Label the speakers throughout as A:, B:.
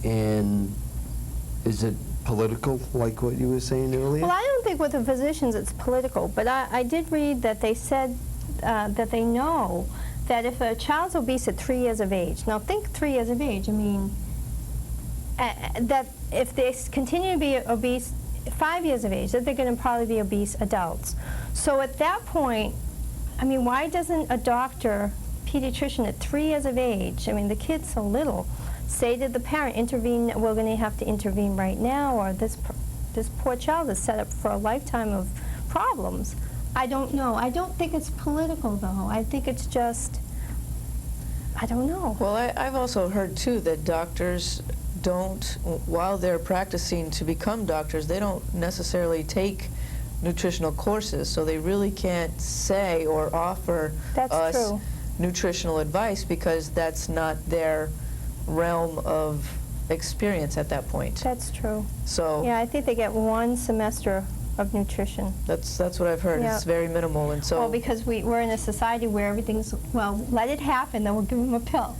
A: And is it political, like what you were saying earlier?
B: Well, I don't think with the physicians it's political, but I did read that they said that they know that if a child's obese at 3 years of age, now think 3 years of age, I mean, that if they continue to be obese 5 years of age, that they're going to probably be obese adults. So at that point, I mean, why doesn't a doctor, pediatrician at 3 years of age, I mean, the kid's so little, say to the parent, intervene, we're going to have to intervene right now, or this poor child is set up for a lifetime of problems. I don't know. I don't think it's political, though. I think it's just, I don't know.
C: Well, I've also heard, too, that doctors don't, while they're practicing to become doctors, they don't necessarily take nutritional courses, so they really can't say or offer us nutritional advice because that's not their realm of experience at that point.
B: That's true.
C: So
B: yeah, I think they get 1 semester of nutrition.
C: That's what I've heard. Yeah. It's very minimal, and so.
B: Well, because we're in a society where everything's, well, let it happen, then we'll give them a pill.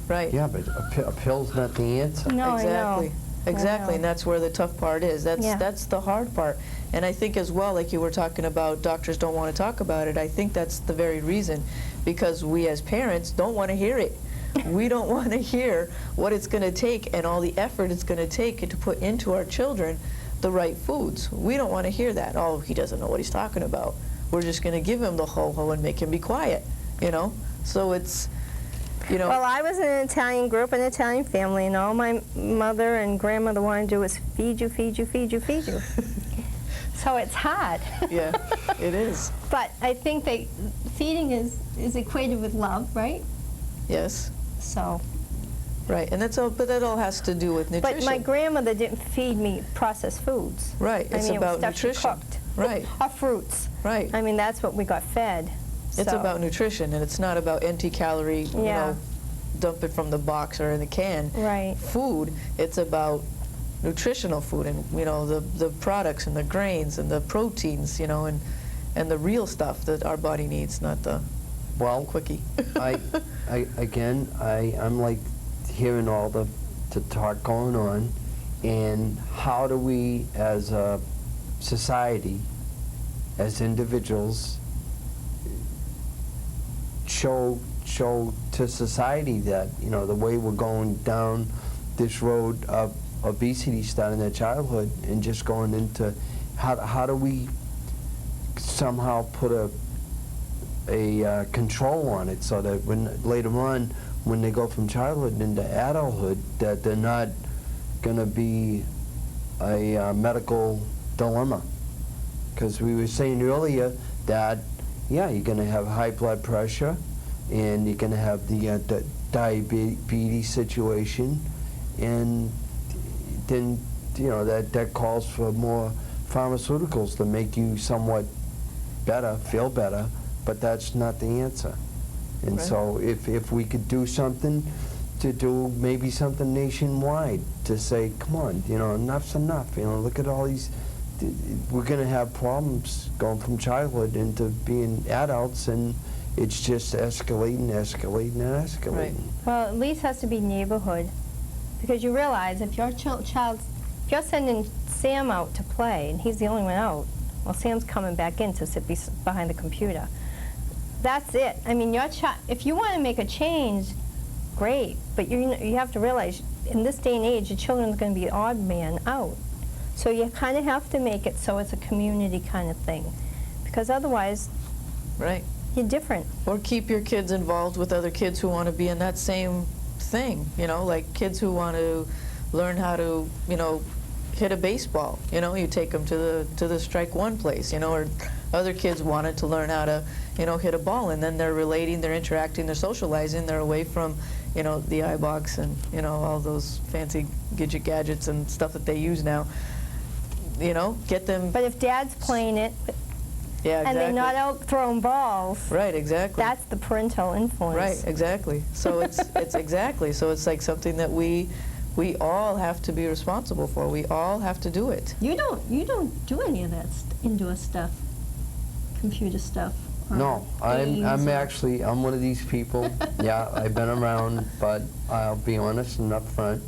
C: Right.
A: Yeah, but a pill's not the answer.
B: No,
C: exactly.
B: I know.
C: Exactly, and that's where the tough part is. That's the hard part. And I think as well, like you were talking about, doctors don't want to talk about it. I think that's the very reason, because we as parents don't want to hear it. We don't want to hear what it's going to take and all the effort it's going to take to put into our children the right foods. We don't want to hear that. Oh, he doesn't know what he's talking about. We're just going to give him the ho-ho and make him be quiet, you know? So it's, you know.
B: Well, I was in an Italian group, an Italian family, and all my mother and grandmother wanted to do was feed you, feed you, feed you, feed you. So it's hard.
C: Yeah, it is.
B: But I think feeding is equated with love, right?
C: Yes.
B: So.
C: Right, and that's all. But that all has to do with nutrition.
B: But my grandmother didn't feed me processed foods.
C: Right, it's about
B: it was stuff
C: nutrition.
B: She cooked.
C: Right.
B: Or fruits.
C: Right.
B: I mean, that's what we got fed.
C: It's about nutrition, and it's not about empty calorie. You know, dump it from the box or in the can.
B: Right.
C: Food. It's about nutritional food, and you know the products and the grains and the proteins. You know, and the real stuff that our body needs, not the quickie.
A: I'm like hearing all the talk going on, and how do we as a society, as individuals, show to society that, you know, the way we're going down this road of obesity starting at childhood and just going into, how do we somehow put a control on it so that when later on, when they go from childhood into adulthood, that they're not going to be a medical dilemma. Because we were saying earlier that, yeah, you're going to have high blood pressure, and you're going to have the diabetes situation, and then, you know, that calls for more pharmaceuticals to make you somewhat better, feel better, but that's not the answer. And so if we could do something, to do maybe something nationwide to say, come on, you know, enough's enough, you know, look at all these, we're going to have problems going from childhood into being adults, and it's just escalating, escalating, and escalating.
B: Right. Well, at least it has to be neighborhood, because you realize if your if you're sending Sam out to play and he's the only one out, well, Sam's coming back in to sit behind the computer. That's it. I mean, your child, if you want to make a change, great, but you have to realize in this day and age, your children's going to be an odd man out. So you kind of have to make it so it's a community kind of thing, because otherwise, you're different.
C: Or keep your kids involved with other kids who want to be in that same thing, you know, like kids who want to learn how to, you know, hit a baseball, you know, you take them to the strike one place, you know, or other kids wanted to learn how to, you know, hit a ball, and then they're relating, they're interacting, they're socializing, they're away from, you know, the iBox and, you know, all those fancy gadgets and stuff that they use now. You know, get them.
B: But if dad's playing it, and they're not out throwing balls,
C: exactly.
B: That's the parental influence.
C: Right, exactly. So it's exactly. So it's like something that we all have to be responsible for. We all have to do it.
B: You don't do any of that indoor stuff, computer stuff.
A: No, I'm one of these people. Yeah, I've been around, but I'll be honest and upfront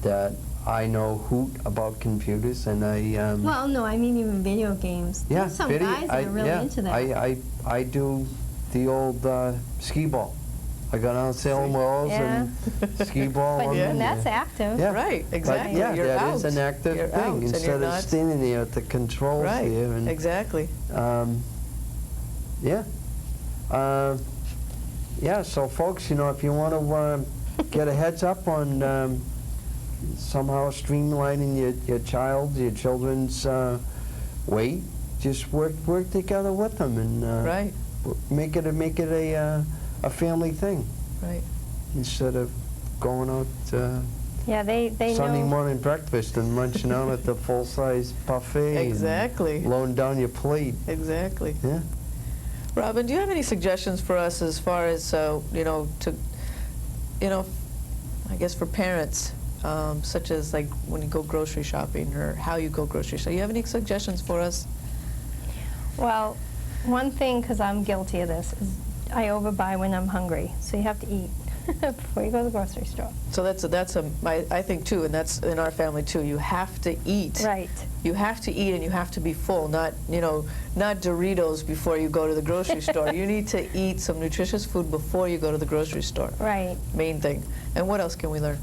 A: that I know hoot about computers, and I
B: Well, no, I mean even video games.
A: yeah,
B: There's some
A: video-
B: guys that are really
A: yeah,
B: into that.
A: I do the old skee ball. I go down Salem Wells
B: Yeah.
A: and skee ball.
B: But
A: on
B: and
A: them.
B: that's active.
A: Yeah.
C: Right,
A: But
C: exactly.
A: yeah,
C: You're
A: that
C: out.
A: is an active
C: You're
A: thing
C: out, and
A: instead
C: you're
A: of
C: not-
A: standing there at the controls
C: Right,
A: there. And,
C: exactly.
A: Yeah. Yeah, so folks, if you want to get a heads up on somehow streamlining your children's weight, just work together with them and
C: Right,
A: make it a family thing
C: right.
A: instead of going out
B: Yeah, they
A: Sunday
B: know.
A: morning breakfast and munching out at the full-size buffet. and
C: Exactly.
A: blowing down your plate.
C: Exactly.
A: Yeah.
C: Robin, do you have any suggestions for us as far as, I guess for parents, such as like when you go grocery shopping or how you go grocery shopping? You have any suggestions for us?
B: Well, one thing, because I'm guilty of this, is I overbuy when I'm hungry. So you have to eat before you go to the grocery store.
C: So I think too, and that's in our family too. You have to eat.
B: Right.
C: You have to eat, and you have to be full. Not Doritos before you go to the grocery store. You need to eat some nutritious food before you go to the grocery store.
B: Right.
C: Main thing. And what else can we learn?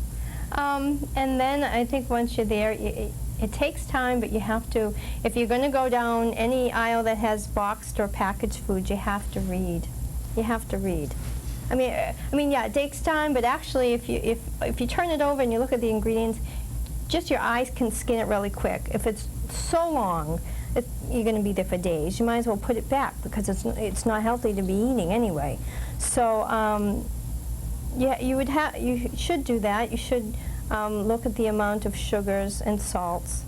B: And then I think once you're there, it takes time, but you have to, if you're going to go down any aisle that has boxed or packaged food, you have to read. You have to read. I mean, yeah, it takes time, but actually, if you turn it over and you look at the ingredients, just your eyes can scan it really quick. If it's so long, you're going to be there for days. You might as well put it back because it's not healthy to be eating anyway. So, yeah, you should do that. You should look at the amount of sugars and salts,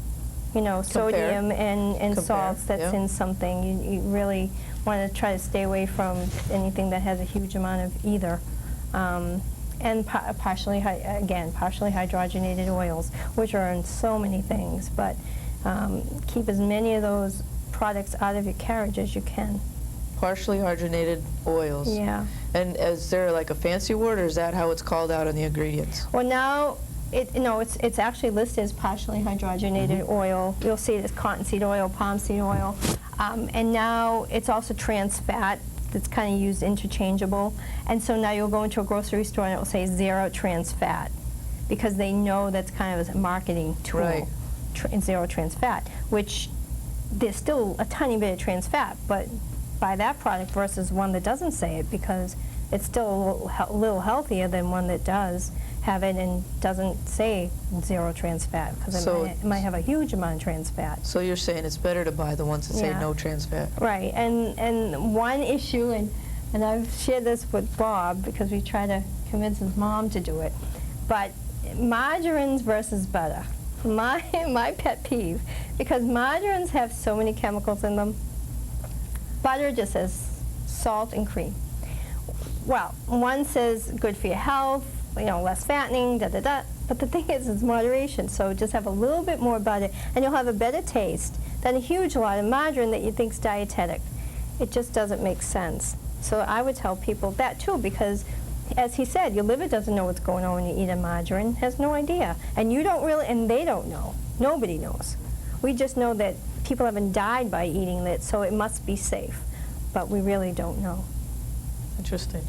B: sodium and
C: Compare,
B: salts that's
C: yeah.
B: in something. You really want to try to stay away from anything that has a huge amount of either. And partially hydrogenated oils, which are in so many things, but keep as many of those products out of your carriage as you can.
C: Partially hydrogenated oils.
B: Yeah.
C: And is there like a fancy word, or is that how it's called out on the ingredients?
B: Well, now, it's actually listed as partially hydrogenated oil. You'll see it as cottonseed oil, palm seed oil, and now it's also trans fat. That's kind of used interchangeable, and so now you'll go into a grocery store and it will say 0 trans fat, because they know that's kind of a marketing tool.
C: Right.
B: 0 trans fat, which there's still a tiny bit of trans fat, but buy that product versus one that doesn't say it, because it's still a little healthier than one that does have it and doesn't say 0 trans fat, because it might have a huge amount of trans fat.
C: So you're saying it's better to buy the ones that say
B: Yeah.
C: no trans fat.
B: Right, and one issue, and I've shared this with Bob because we try to convince his mom to do it, but margarines versus butter. My pet peeve, because margarines have so many chemicals in them. Butter just says salt and cream. Well, one says good for your health, less fattening, da-da-da. But the thing is, it's moderation. So just have a little bit more butter, and you'll have a better taste than a huge lot of margarine that you think's dietetic. It just doesn't make sense. So I would tell people that too, because as he said, your liver doesn't know what's going on when you eat a margarine, has no idea. And you don't really, and they don't know. Nobody knows. We just know that people haven't died by eating it, so it must be safe. But we really don't know.
C: Interesting.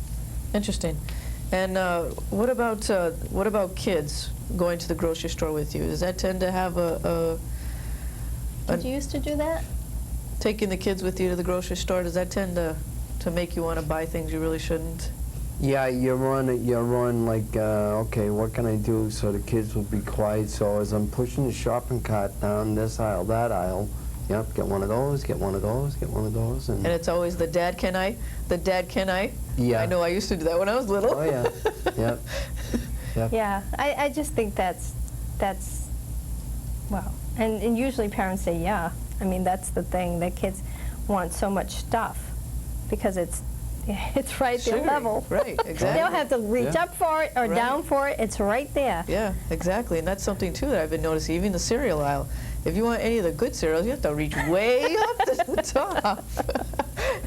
C: Interesting. And what about kids going to the grocery store with you? Does that tend to have
B: Did you used to do that?
C: taking the kids with you to the grocery store? Does that tend to make you want to buy things you really shouldn't?
A: Yeah, you're on like, okay, what can I do so the kids will be quiet? So as I'm pushing the shopping cart down this aisle, that aisle, yep, get one of those, get one of those, get one of those.
C: And it's always the dad can I? The dad can I?
A: Yeah.
C: I know I used to do that when I was little.
A: Oh, yeah. Yep. Yep.
B: Yeah, I just think that's well, and usually parents say, yeah. I mean, that's the thing, that kids want so much stuff because it's right at their
C: Sugary,
B: level.
C: right,
B: They
C: exactly.
B: don't have to reach
A: Yeah.
B: up for it or
C: Right.
B: down for it. It's right there.
C: Yeah, exactly. And that's something, too, that I've been noticing, even the cereal aisle. If you want any of the good cereals, you have to reach way up to the top.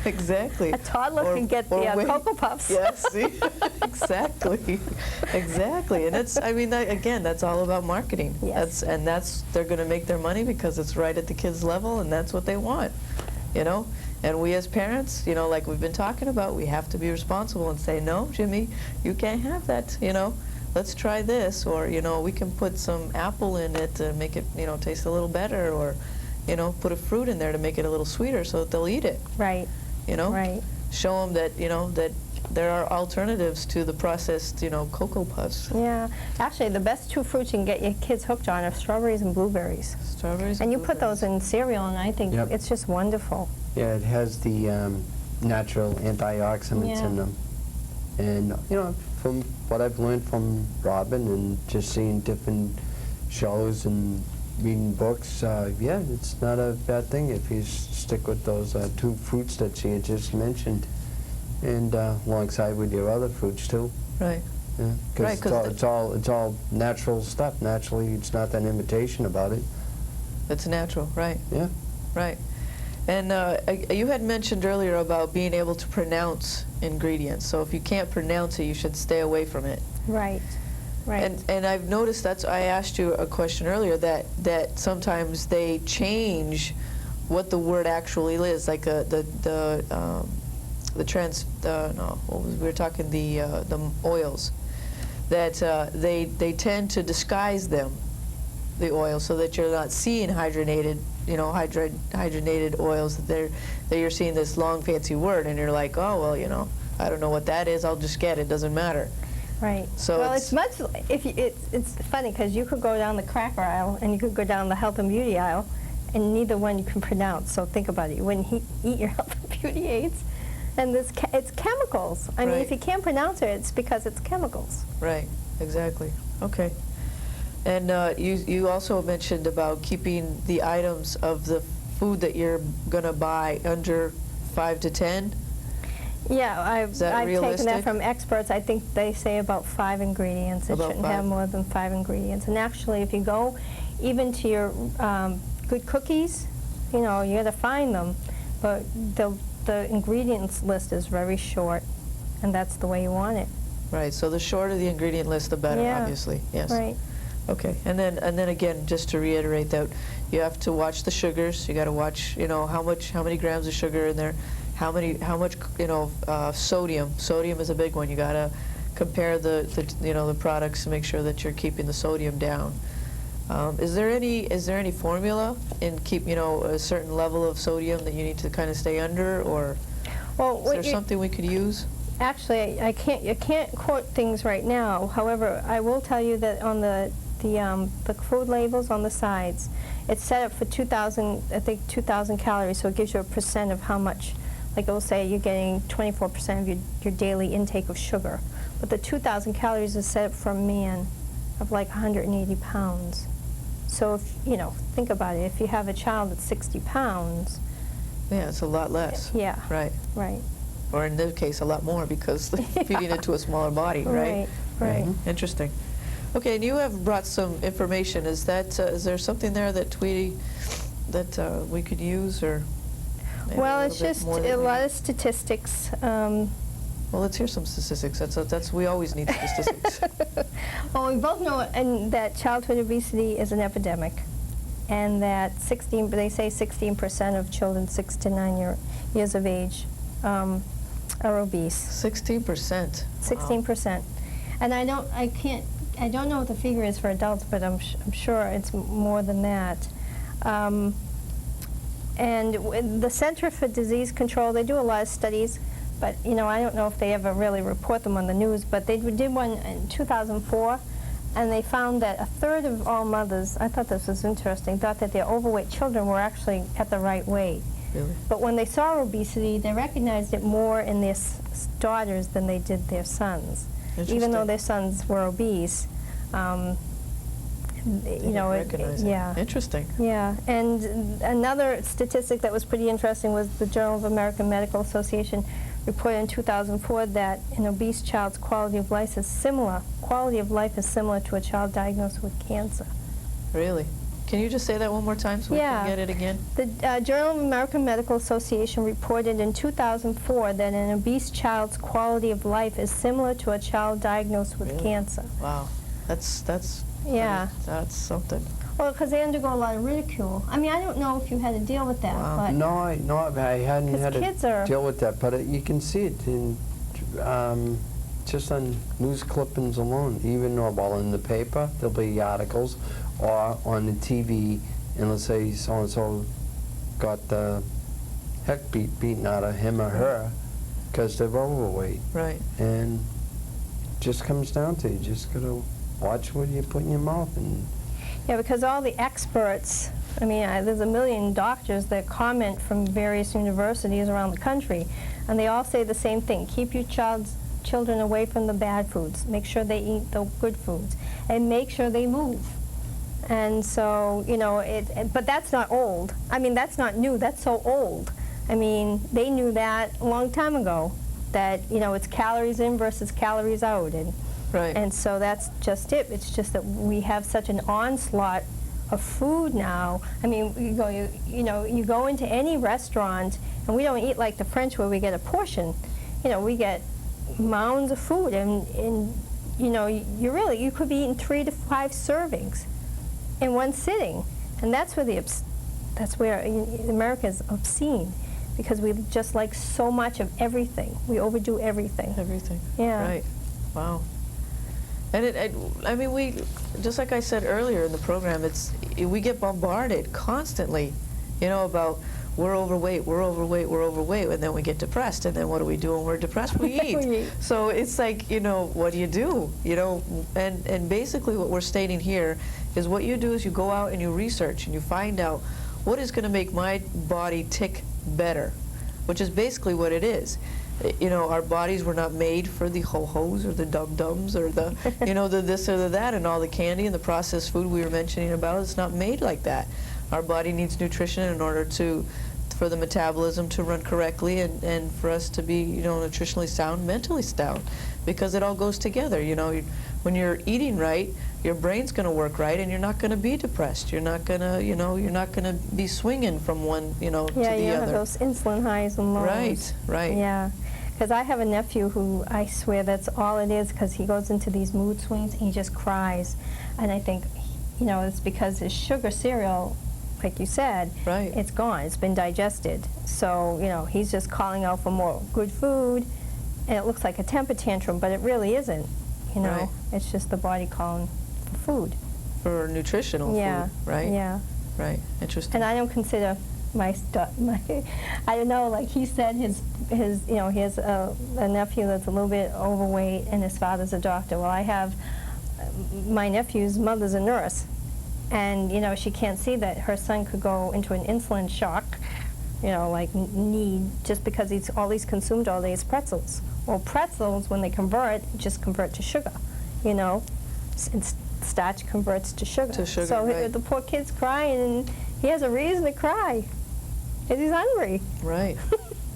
C: Exactly.
B: A toddler
C: Or-
B: can get
C: or
B: the
C: wait.
B: Cocoa Puffs.
C: Yes, see? Exactly. Exactly. And it's, I mean, again, that's all about marketing.
B: Yes.
C: They're going to make their money because it's right at the kids' level, and that's what they want, you know? And we as parents, you know, like we've been talking about, we have to be responsible and say, no, Jimmy, you can't have that, you know? Let's try this, or, you know, we can put some apple in it to make it, you know, taste a little better, or, you know, put a fruit in there to make it a little sweeter so that they'll eat it,
B: Right.
C: you know?
B: Right.
C: Show them that, you know, that there are alternatives to the processed, you know, Cocoa Puffs.
B: Yeah. Actually, the best two fruits you can get your kids hooked on are strawberries and blueberries.
C: Strawberries
B: And you put
C: blueberries.
B: those in cereal, and I think
A: Yep.
B: it's just wonderful.
A: Yeah, it has the natural antioxidants
B: Yeah.
A: in them. And, you know, from what I've learned from Robin and just seeing different shows and reading books, yeah, it's not a bad thing if you stick with those two fruits that she had just mentioned, and alongside with your other fruits too.
C: Right.
A: Yeah,
C: Right,
A: because
C: 'cause
A: it's all natural stuff. Naturally, it's not that imitation about it.
C: It's natural, right,
A: Yeah.
C: right. And you had mentioned earlier about being able to pronounce ingredients. So if you can't pronounce it, you should stay away from it.
B: Right. Right.
C: And I've noticed I asked you a question earlier that sometimes they change what the word actually is, like we were talking the oils, that they tend to disguise them, the oil, so that you're not seeing hydrogenated, you know, hydrogenated oils, that you're seeing this long fancy word, and you're like, oh well, you know, I don't know what that is, I'll just get it, doesn't matter.
B: Right.
C: So
B: well,
C: it's-
B: it's much. It's funny because you could go down the cracker aisle and you could go down the health and beauty aisle, and neither one you can pronounce. So think about it. You wouldn't eat your health and beauty aids, and it's chemicals. I mean,
C: Right.
B: if you can't pronounce it, it's because it's chemicals.
C: Right, exactly. Okay. And you also mentioned about keeping the items of the food that you're going to buy under 5 to 10.
B: Yeah, I've
C: that
B: taken
C: realistic?
B: that from experts. I think they say about 5 ingredients. It
C: About
B: shouldn't
C: 5.
B: have more than 5 ingredients. And actually, if you go even to your good cookies, you know, you got to find them. But the ingredients list is very short, and that's the way you want it.
C: Right, so the shorter the ingredient list, the better,
B: Yeah.
C: obviously. Yes.
B: Right.
C: Okay, and then again, just to reiterate that, you have to watch the sugars. You got to watch, you know, how many grams of sugar in there, how much, you know, sodium. Sodium is a big one. You got to compare the you know, the products to make sure that you're keeping the sodium down. Is there any formula in you know, a certain level of sodium that you need to kind of stay under, or
B: Well,
C: is there something we could you
B: Actually, I can't quote things right now. However, I will tell you that on the food labels on the sides, it's set up for 2,000, I think 2,000 calories, so it gives you a percent of how much. Like it will say you're getting 24% of your daily intake of sugar. But the 2,000 calories is set up for a man of like 180 pounds. So if, you know, think about it. If you have a child that's 60 pounds,
C: Yeah, it's a lot less.
B: yeah,
C: Right.
B: right.
C: Or in this case, a lot more, because feeding it to a smaller body, right?
B: Right.
C: Interesting. Okay, and you have brought some information. Is there something there that we could use, or? maybe
B: Well,
C: a
B: it's
C: little bit
B: just
C: more
B: a
C: than
B: lot of statistics.
C: Well, let's hear some statistics. We always need statistics.
B: Well, we both know that childhood obesity is an epidemic, and that they say 16% of children 6 to 9 years of age are obese.
C: 16%.
B: 16%. And I don't know what the figure is for adults, but I'm sure it's more than that. And the Center for Disease Control, they do a lot of studies, but you know, I don't know if they ever really report them on the news, but they did one in 2004, and they found that a third of all mothers, I thought this was interesting, thought that their overweight children were actually at the right weight.
C: Really?
B: But when they saw obesity, they recognized it more in their daughters than they did their sons. Even though
C: Interesting.
B: their sons were obese, you know,
C: Recognize it.
B: yeah.
C: Interesting.
B: Yeah, and another statistic that was pretty interesting was the Journal of American Medical Association reported in 2004 that an obese child's quality of life is similar to a child diagnosed with cancer.
C: Really? Can you just say that one more time so we
B: Yeah.
C: can get it again?
B: The Journal of American Medical Association reported in 2004 that an obese child's quality of life is similar to a child diagnosed with
C: Really?
B: cancer.
C: Wow, that's
B: Yeah.
C: that's something.
B: Well, because they undergo a lot of ridicule. I mean, I don't know if you had to deal with that,
C: Wow.
B: but
A: No, I hadn't
B: 'Cause
A: had
B: kids
A: to
B: are-
A: deal with that, but you can see it in just on news clippings alone. Even while in the paper, there'll be articles, or on the TV, and let's say so and so got the heck beaten out of him or her because they're overweight,
C: Right.
A: and just comes down to you just gotta watch what you put in your mouth. And
B: yeah, because all the experts, I mean, there's a million doctors that comment from various universities around the country, and they all say the same thing: keep your children away from the bad foods, make sure they eat the good foods, and make sure they move. And so, you know, but that's not old. I mean, that's not new, that's so old. I mean, they knew that a long time ago, that, you know, it's calories in versus calories out.
C: Right.
B: And so that's just it. It's just that we have such an onslaught of food now. I mean, you go into any restaurant, and we don't eat like the French where we get a portion. You know, we get mounds of food, and you know, you could be eating 3 to 5 servings in one sitting, and that's where America is obscene, because we just like so much of everything. We overdo everything.
C: Everything.
B: Yeah.
C: Right. Wow. And I mean, we, just like I said earlier in the program, we get bombarded constantly, you know, about we're overweight, and then we get depressed, and then what do we do when we're depressed? We eat.
B: We eat.
C: So it's like, you know, what do? You know, and basically what we're stating here is what you do is you go out and you research and you find out what is going to make my body tick better, which is basically what it is. You know, our bodies were not made for the ho-hos or the dum-dums or the, you know, the this or the that, and all the candy and the processed food we were mentioning about. It's not made like that. Our body needs nutrition in order for the metabolism to run correctly, and for us to be, you know, nutritionally sound, mentally sound, because it all goes together. You know, when you're eating right, your brain's going to work right, and you're not going to be depressed. You're not going to, you know, you're not going to be swinging from one, you know, to the other.
B: Yeah, you have those insulin highs and lows.
C: Right, right.
B: Yeah, because I have a nephew who, I swear that's all it is, because he goes into these mood swings and he just cries. And I think, you know, it's because his sugar cereal, like you said,
C: Right.
B: it's gone, it's been digested. So, you know, he's just calling out for more good food, and it looks like a temper tantrum, but it really isn't, you know.
C: Right.
B: It's just the body calling for food.
C: For nutritional
B: Yeah,
C: food, right?
B: yeah.
C: Right. Interesting.
B: And I don't consider my I don't know, like he said, his you know, he has a nephew that's a little bit overweight, and his father's a doctor. Well, I have my nephew's mother's a nurse, and you know, she can't see that her son could go into an insulin shock, you know, like need, just because all he's consumed all day is pretzels. Well, pretzels, when they convert, just convert to sugar, you know. Starch converts to sugar.
C: To sugar,
B: so
C: right.
B: the poor kid's crying, and he has a reason to cry, because he's hungry.
C: Right.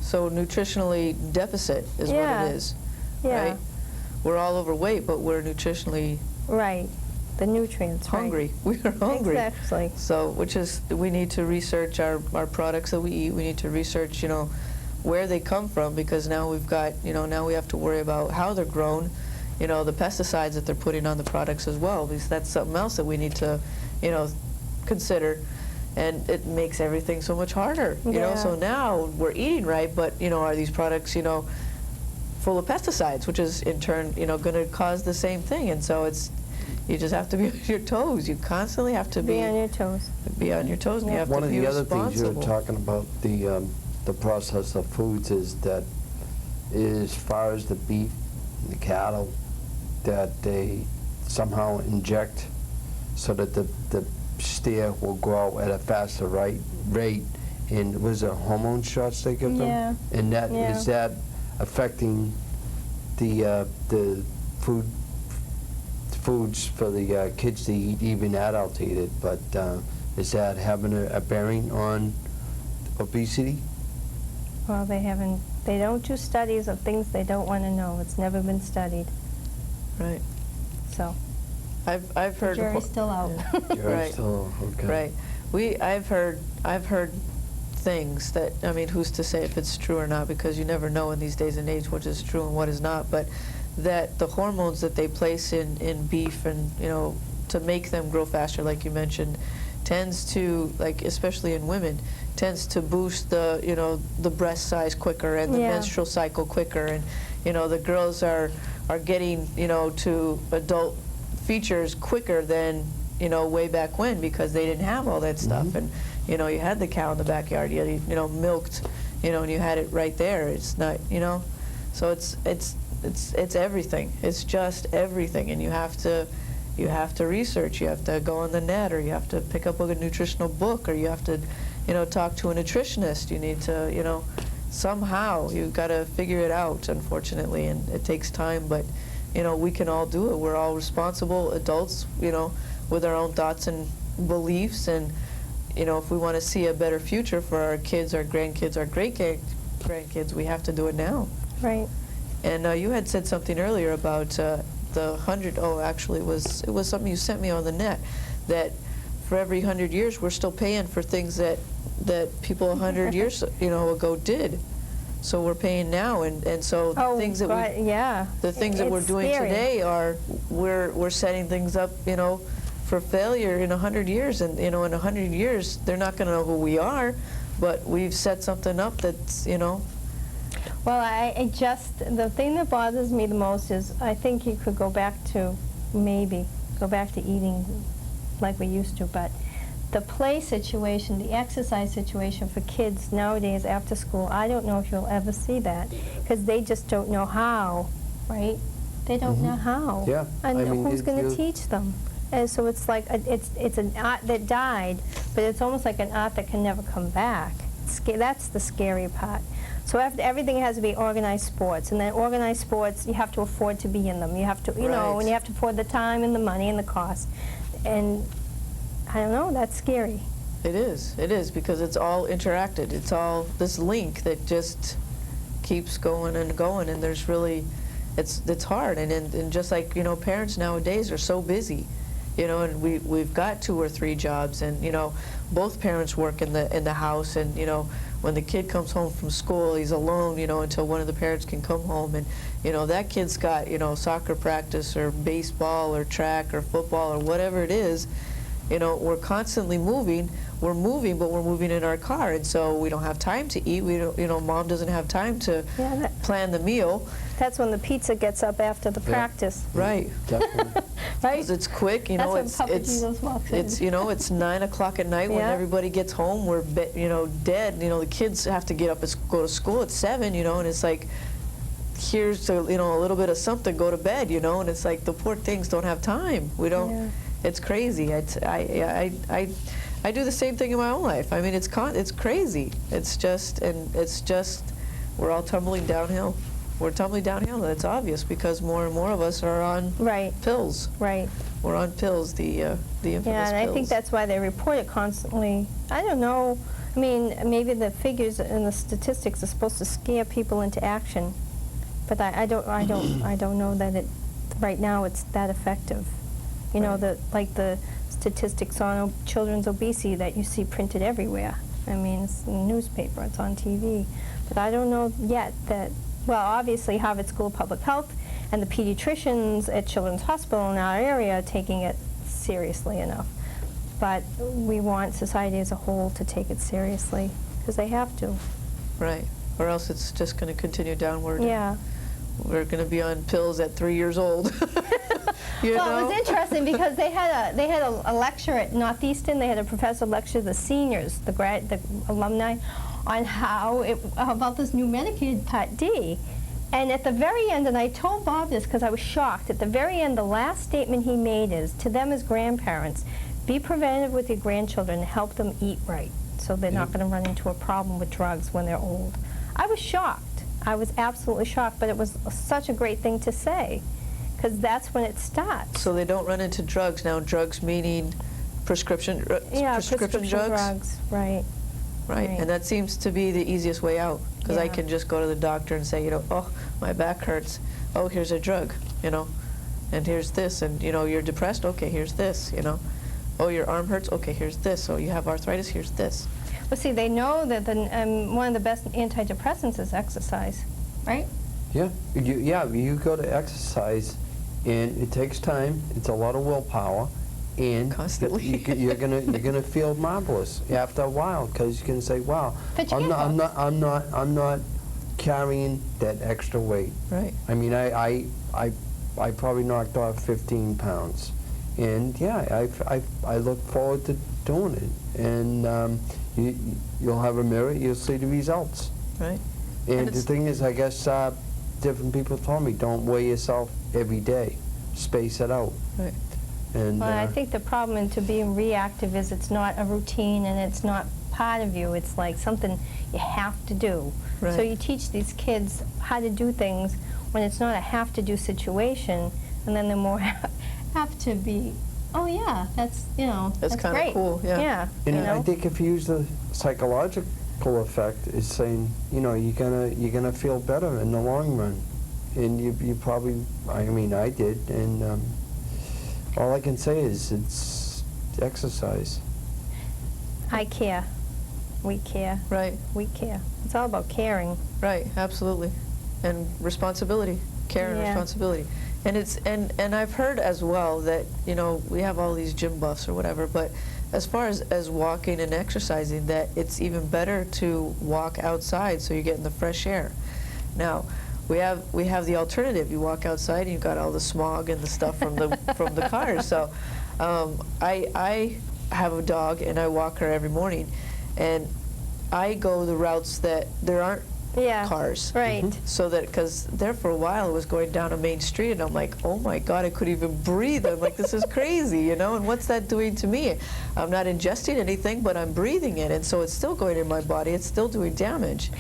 C: So nutritionally deficit is
B: Yeah.
C: what it is.
B: Yeah.
C: Right? We're all overweight, but we're nutritionally
B: Right. The nutrients, right?
C: hungry. We are hungry.
B: Exactly.
C: So, which is, we need to research our products that we eat. We need to research, you know, where they come from, because now we've got, you know, now we have to worry about how they're grown, you know, the pesticides that they're putting on the products as well, because that's something else that we need to, you know, consider. And it makes everything so much harder, you know.
B: Yeah.
C: So now we're eating right, but, you know, are these products, you know, full of pesticides, which is in turn, you know, going to cause the same thing. And so it's, you just have to be on your toes. You constantly have to
B: Be on your toes.
C: be on your toes, and you
B: Yeah.
C: have
A: one
C: to
A: of
C: be
A: the other things you were
C: responsible.
A: talking about, the process of foods, is that as far as the beef and the cattle, that they somehow inject so that the steer will grow at a faster rate, and was it hormone shots they give them?
B: Yeah.
A: And that
B: Yeah.
A: is that affecting the foods for the kids to eat, even adults eat it, but is that having a bearing on obesity?
B: Well, they don't do studies of things they don't want to know. It's never been studied.
C: Right.
B: So,
C: I've
B: The
C: heard
B: jury's still out.
A: You're
C: Right.
A: still, okay.
C: right. I've heard things that, I mean, who's to say if it's true or not, because you never know in these days and age what is true and what is not, but that the hormones that they place in beef and, you know, to make them grow faster, like you mentioned, tends to, like, especially in women, tends to boost the, you know, the breast size quicker and the
B: Yeah.
C: menstrual cycle quicker, and, you know, the girls are getting, you know, to adult features quicker than, you know, way back when, because they didn't have all that stuff. And, you know, you had the cow in the backyard, you know, milked, you know, and you had it right there. It's not, you know, so it's everything. It's just everything, and you have to research. You have to go on the net, or you have to pick up a nutritional book, or you have to, you know, talk to a nutritionist. You need to, you know, somehow you've got to figure it out, unfortunately, and it takes time, but, you know, we can all do it. We're all responsible adults, you know, with our own thoughts and beliefs, and, you know, if we want to see a better future for our kids, our grandkids, our great-grandkids, we have to do it now.
B: Right.
C: And you had said something earlier about the 100, actually, it was something you sent me on the net, that for every 100 years, we're still paying for things that people 100 years, you know, ago did. So we're paying now, and so the things that the things that we're doing today are we're setting things up, you know, for failure in 100 years, and, you know, in 100 years they're not going to know who we are, but we've set something up that's, you know.
B: Well, I just, the thing that bothers me the most is I think you could go back to eating like we used to, but the play situation, the exercise situation for kids nowadays after school, I don't know if you'll ever see that, because they just don't know how, right? They don't know how.
A: Yeah.
B: And
A: I mean,
B: who's going to teach them? And so it's like, it's an art that died, but it's almost like an art that can never come back. That's the scary part. So everything has to be organized sports, and then organized sports, you have to afford to be in them. You have to, you know, and you have to afford the time and the money and the cost. And I don't know, that's scary.
C: It is, because it's all interacted. It's all this link that just keeps going and going, and there's really, it's hard. And just like, you know, parents nowadays are so busy, you know, and we've got 2 or 3 jobs, and, you know, both parents work in the house, and, you know, when the kid comes home from school, he's alone, you know, until one of the parents can come home, and, you know, that kid's got, you know, soccer practice or baseball or track or football or whatever it is. You know, we're constantly moving. We're moving, but we're moving in our car, and so we don't have time to eat. We don't, you know, mom doesn't have time to plan the meal.
B: That's when the pizza gets up after the practice.
C: Right.
A: Definitely.
B: Right?
C: Because it's quick, you know.
B: That's when Papa Jesus walks in.
C: It's, you know, it's 9 o'clock at night when everybody gets home. We're, you know, dead. You know, the kids have to get up and go to school at 7. You know, and it's like, here's a, you know, a little bit of something, go to bed. You know, and it's like the poor things don't have time. We don't.
B: Yeah.
C: It's crazy. I do the same thing in my own life. I mean, it's crazy. It's just we're all tumbling downhill. We're tumbling downhill. That's obvious, because more and more of us are on pills.
B: Right.
C: We're on pills, the infamous
B: Yeah, and I think
C: pills.
B: that's why they report it constantly. I don't know. I mean, maybe the figures and the statistics are supposed to scare people into action, but I don't know that right now it's that effective. You know, like the statistics on children's obesity that you see printed everywhere. I mean, it's in the newspaper, it's on TV. But I don't know yet that, well, obviously Harvard School of Public Health and the pediatricians at Children's Hospital in our area are taking it seriously enough. But we want society as a whole to take it seriously, because they have to.
C: Right. Or else it's just going to continue downward.
B: Yeah.
C: We're going to be on pills at 3 years old. You
B: well,
C: know?
B: It was interesting because they had a lecture at Northeastern. They had a professor lecture the seniors, the alumni, on about this new Medicaid Part D. And at the very end, and I told Bob this because I was shocked, at the very end, the last statement he made is, to them as grandparents, be preventive with your grandchildren and help them eat right, so they're not going to run into a problem with drugs when they're old. I was shocked. I was absolutely shocked, but it was such a great thing to say, because that's when it starts.
C: So they don't run into drugs now. Drugs meaning prescription drugs?
B: Right.
C: Right, and that seems to be the easiest way out, because I can just go to the doctor and say, you know, oh, my back hurts. Oh, here's a drug, you know. and here's this, and you know, you're depressed, okay, here's this, you know. Oh, your arm hurts, okay, here's this. Oh, you have arthritis, here's this.
B: Well, see, they know that one of the best antidepressants is exercise, right?
A: Yeah, you go to exercise, and it takes time. It's a lot of willpower, and
C: Constantly.
A: you're gonna feel marvelous after a while, because you can say, "Wow,
B: But you
A: I'm not carrying that extra weight."
C: Right.
A: I mean, I probably knocked off 15 pounds, and yeah, I look forward to doing it, and you'll have a mirror, you'll see the results.
C: Right.
A: And the thing is, I guess different people told me, don't weigh yourself every day, space it out.
C: Right.
A: And
B: Well, I think the problem into being reactive is it's not a routine and it's not part of you. It's like something you have to do.
C: Right.
B: So you teach these kids how to do things when it's not a have-to-do situation, and then they're more have to be, oh yeah, that's, you know,
C: That's
B: that's
C: kinda
B: great.
C: cool, yeah.
B: Yeah,
A: And
B: you know?
A: I think if you use the psychological effect, it's saying, you know, you're gonna feel better in the long run, and you probably, I mean, I did, and all I can say is it's exercise.
B: I care. We care.
C: Right.
B: We care. It's all about caring.
C: Right, absolutely. And responsibility, care and
B: Yeah.
C: responsibility. And it's and I've heard as well that, you know, we have all these gym buffs or whatever, but as far as walking and exercising, that it's even better to walk outside so you're getting the fresh air. Now, we have the alternative. You walk outside and you've got all the smog and the stuff from the from the cars. So I have a dog and I walk her every morning, and I go the routes that there aren't
B: Yeah.
C: cars.
B: Right.
C: So that, because there for a while it was going down a main street and I'm like, oh my God, I couldn't even breathe. I'm like, this is crazy, you know, and what's that doing to me? I'm not ingesting anything, but I'm breathing it, and so it's still going in my body, it's still doing damage.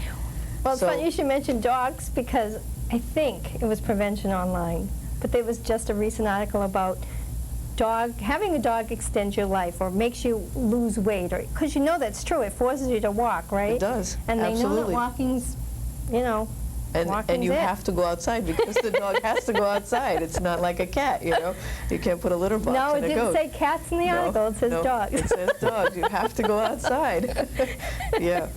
B: Well, it's
C: So-
B: funny you should mention dogs, because I think it was Prevention Online, but there was just a recent article about having a dog extends your life or makes you lose weight, or because you know that's true. It forces you to walk, right?
C: It does,
B: And they know
C: absolutely.
B: that walking's, you know,
C: And
B: walking's
C: you
B: it.
C: have to go outside because the dog has to go outside. It's not like a cat, you know. You can't put a litter box
B: No, it
C: in a
B: didn't
C: goat.
B: say cats in the
C: No,
B: article. It says
C: no,
B: dogs.
C: It says dogs. You have to go outside. Yeah.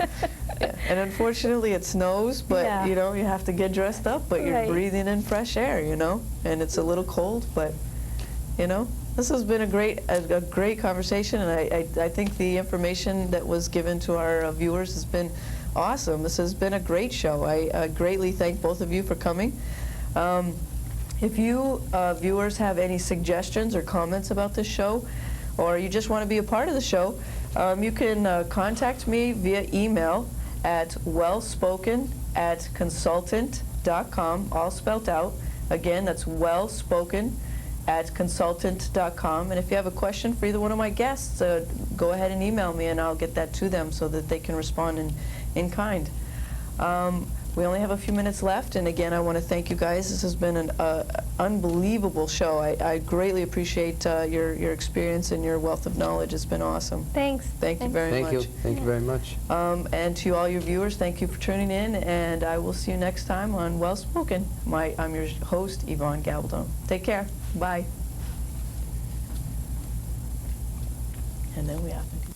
C: Yeah. And unfortunately, it snows, but
B: Yeah.
C: you know, you have to get dressed up, but you're
B: Right.
C: breathing in fresh air, you know. And it's a little cold, but you know, this has been a great conversation, and I think the information that was given to our viewers has been awesome. This has been a great show. I greatly thank both of you for coming. If you viewers have any suggestions or comments about this show, or you just want to be a part of the show, you can contact me via email at wellspoken@consultant.com, all spelled out. Again, that's wellspoken@consultant.com. And if you have a question for either one of my guests, go ahead and email me, and I'll get that to them so that they can respond in kind. We only have a few minutes left, and again, I want to thank you guys. This has been an unbelievable show. I greatly appreciate your experience and your wealth of knowledge. It's been awesome.
B: Thanks.
C: Thank you very much.
A: Thank you very much.
C: And to all your viewers, thank you for tuning in, and I will see you next time on Well Spoken. I'm your host, Yvonne Gabaldon. Take care. Bye. And then we have to do